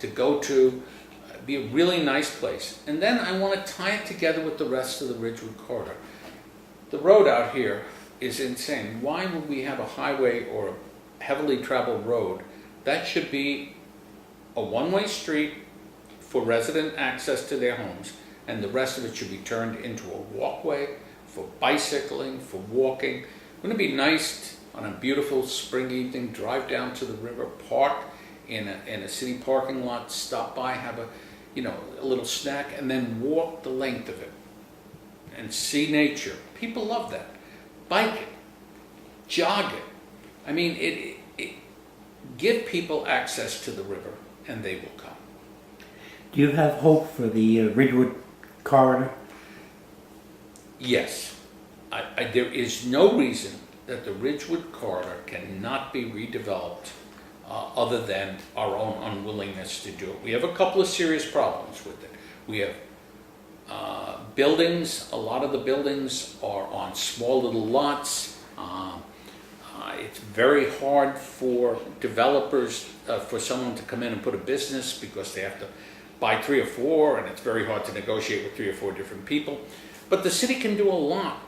to go to, be a really nice place. And then I want to tie it together with the rest of the Ridgewood corridor. The road out here is insane. Why would we have a highway or a heavily traveled road? That should be a one-way street for resident access to their homes, and the rest of it should be turned into a walkway for bicycling, for walking. Wouldn't it be nice on a beautiful spring evening, drive down to the river, park in a city parking lot, stop by, have a little snack, and then walk the length of it and see nature. People love that. Bike it, jog it. I mean, it give people access to the river, and they will come. Do you have hope for the Ridgewood corridor? Yes. There is no reason that the Ridgewood corridor cannot be redeveloped other than our own unwillingness to do it. We have a couple of serious problems with it. We have buildings. A lot of the buildings are on small little lots. It's very hard for developers, for someone to come in and put a business because they have to buy 3 or 4, and it's very hard to negotiate with 3 or 4 different people. But the city can do a lot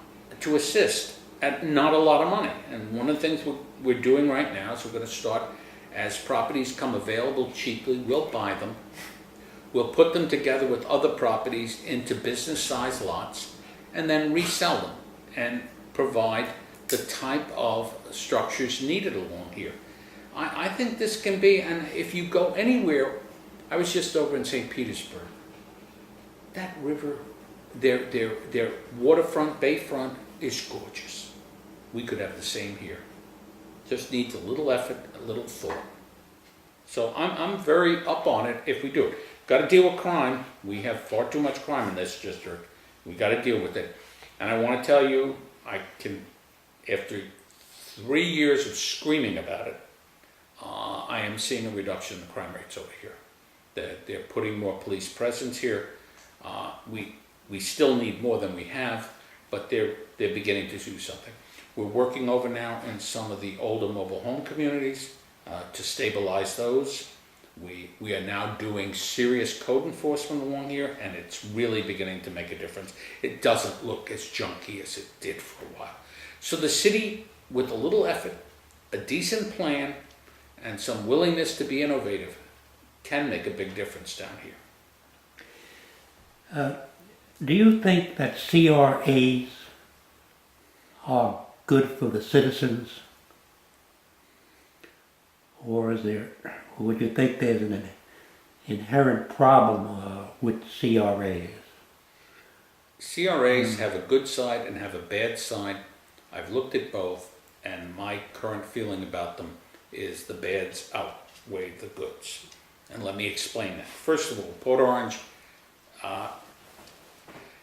to assist at not a lot of money. And one of the things we're doing right now is we're going to start, as properties come available cheaply, we'll buy them. We'll put them together with other properties into business-sized lots and then resell them and provide the type of structures needed along here. I think this can be, and if you go anywhere, I was just over in St. Petersburg. That river, their waterfront, bayfront is gorgeous. We could have the same here. Just needs a little effort, a little thought. So I'm very up on it if we do it. Got to deal with crime. We have far too much crime in this district. We got to deal with it. And I want to tell you, after 3 years of screaming about it, I am seeing a reduction in the crime rates over here. They're putting more police presence here. We still need more than we have, but they're beginning to do something. We're working over now in some of the older mobile home communities to stabilize those. We are now doing serious code enforcement along here, and it's really beginning to make a difference. It doesn't look as junky as it did for a while. So the city, with a little effort, a decent plan, and some willingness to be innovative, can make a big difference down here. Do you think that CRAs are good for the citizens? Or would you think there's an inherent problem with CRAs? CRAs have a good side and have a bad side. I've looked at both, and my current feeling about them is the bads outweigh the goods. And let me explain that. First of all, Port Orange,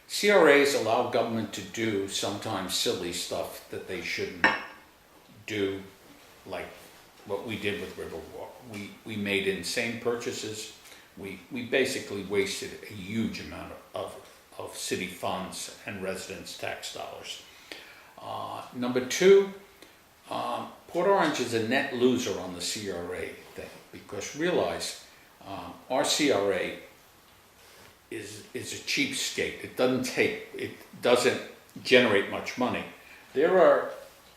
CRAs allow government to do sometimes silly stuff that they shouldn't do, like what we did with Riverwalk. We made insane purchases. We basically wasted a huge amount of city funds and residents' tax dollars. Number 2, Port Orange is a net loser on the CRA thing, because realize our CRA is a cheapskate. It doesn't generate much money. There are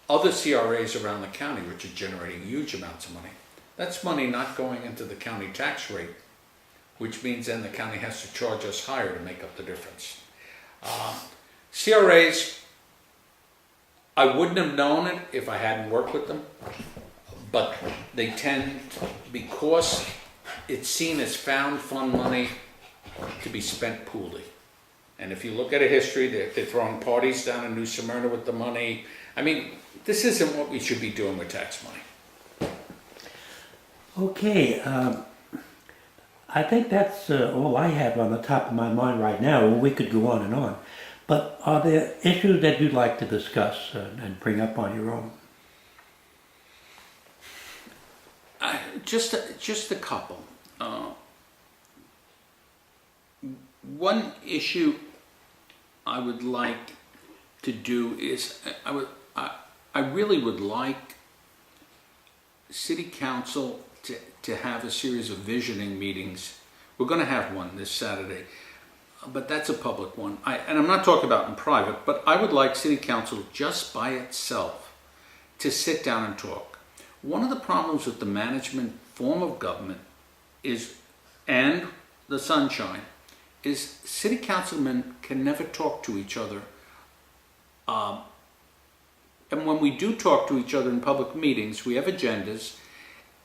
other CRAs around the county which are generating huge amounts of money. That's money not going into the county tax rate, which means then the county has to charge us higher to make up the difference. CRAs, I wouldn't have known it if I hadn't worked with them, but they tend, because it's seen as found fund money, to be spent poorly. And if you look at a history, they're throwing parties down in New Smyrna with the money. I mean, this isn't what we should be doing with tax money. Okay, I think that's all I have on the top of my mind right now. Well, we could go on and on. But are there issues that you'd like to discuss and bring up on your own? Just a couple. One issue I would like to do is I really would like City Council to have a series of visioning meetings. We're going to have one this Saturday, but that's a public one. And I'm not talking about in private, but I would like City Council just by itself to sit down and talk. One of the problems with the management form of government is, and the sunshine, is city councilmen can never talk to each other. And when we do talk to each other in public meetings, we have agendas,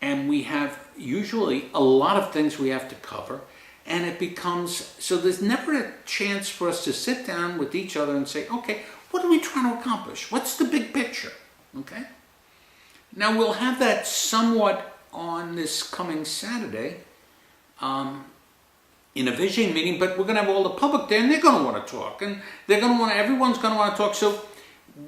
and we have usually a lot of things we have to cover, and it becomes, so there's never a chance for us to sit down with each other and say, okay, what are we trying to accomplish? What's the big picture? Okay? Now we'll have that somewhat on this coming Saturday in a visioning meeting, but we're going to have all the public there, and they're going to want to talk, and everyone's going to want to talk. So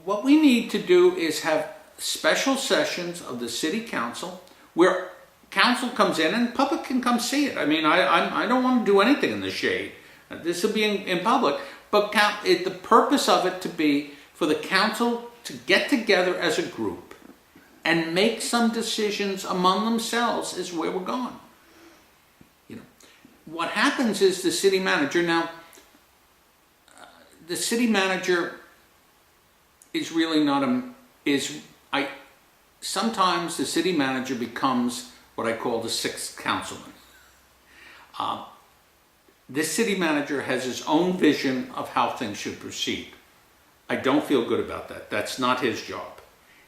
what we need to do is have special sessions of the city council where council comes in and public can come see it. I mean, I don't want to do anything in the shade. This will be in public, but the purpose of it to be for the council to get together as a group and make some decisions among themselves is where we're going. You know, what happens is the city manager, now, the city manager is really not sometimes the city manager becomes what I call the sixth councilman. This city manager has his own vision of how things should proceed. I don't feel good about that. That's not his job.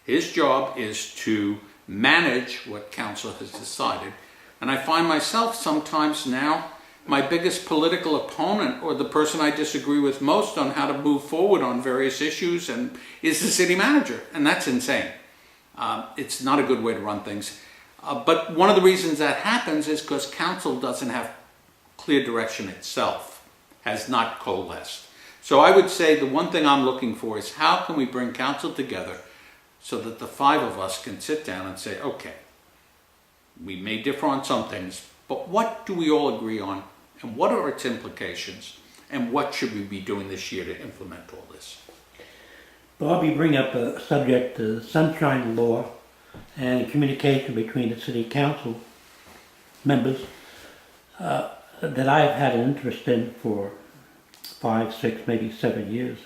His job is to manage what council has decided. And I find myself sometimes now, my biggest political opponent, or the person I disagree with most on how to move forward on various issues, and is the city manager. And that's insane. It's not a good way to run things. But one of the reasons that happens is because council doesn't have clear direction itself, has not coalesced. So I would say the one thing I'm looking for is how can we bring council together so that the five of us can sit down and say, okay, we may differ on some things, but what do we all agree on, and what are its implications, and what should we be doing this year to implement all this? Bob, you bring up a subject, the sunshine law and communication between the city council members that I've had an interest in for 5, 6, maybe 7 years.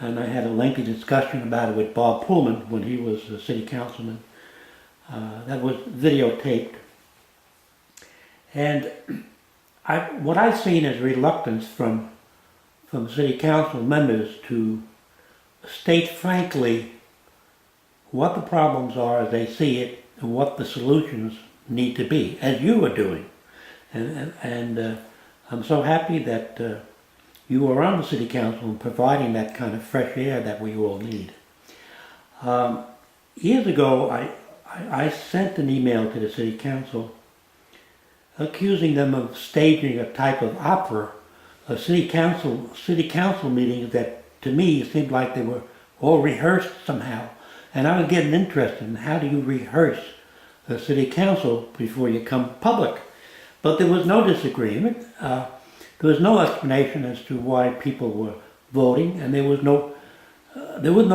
And I had a lengthy discussion about it with Bob Pullman when he was a city councilman. That was videotaped. And what I've seen is reluctance from city council members to state frankly what the problems are as they see it and what the solutions need to be, as you are doing. And I'm so happy that you are on the city council and providing that kind of fresh air that we all need. Years ago, I sent an email to the city council accusing them of staging a type of opera, city council meetings that to me seemed like they were all rehearsed somehow. And I was getting interested in how do you rehearse the city council before you come public. But there was no disagreement. There was no explanation as to why people were voting, and there was no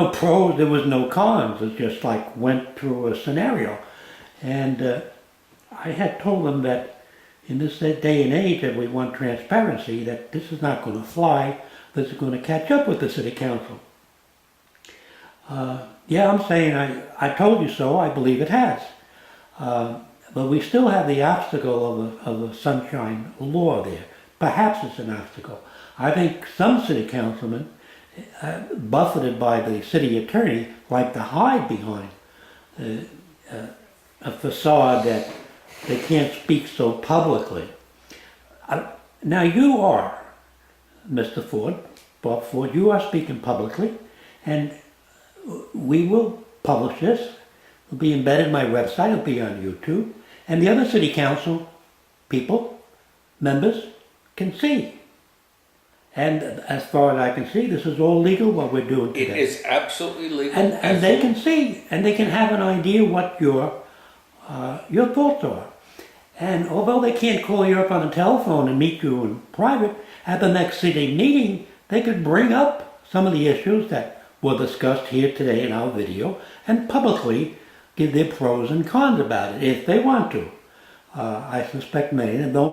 pros, there was no cons. It just like went through a scenario. And I had told them that in this day and age that we want transparency, that this is not going to fly, this is going to catch up with the city council. Yeah, I'm saying I told you so, I believe it has. But we still have the obstacle of the sunshine law there. Perhaps it's an obstacle. I think some city councilmen, buffeted by the city attorney, like to hide behind a facade that they can't speak so publicly. Now you are, Mr. Ford, Bob Ford, you are speaking publicly, and we will publish this. It'll be embedded in my website, it'll be on YouTube, and the other city council people, members, can see. And as far as I can see, this is all legal what we're doing today. It is absolutely legal. And they can see, and they can have an idea what your thoughts are. And although they can't call you up on the telephone and meet you in private, at the next city meeting, they could bring up some of the issues that were discussed here today in our video and publicly give their pros and cons about it if they want to. I suspect many of them don't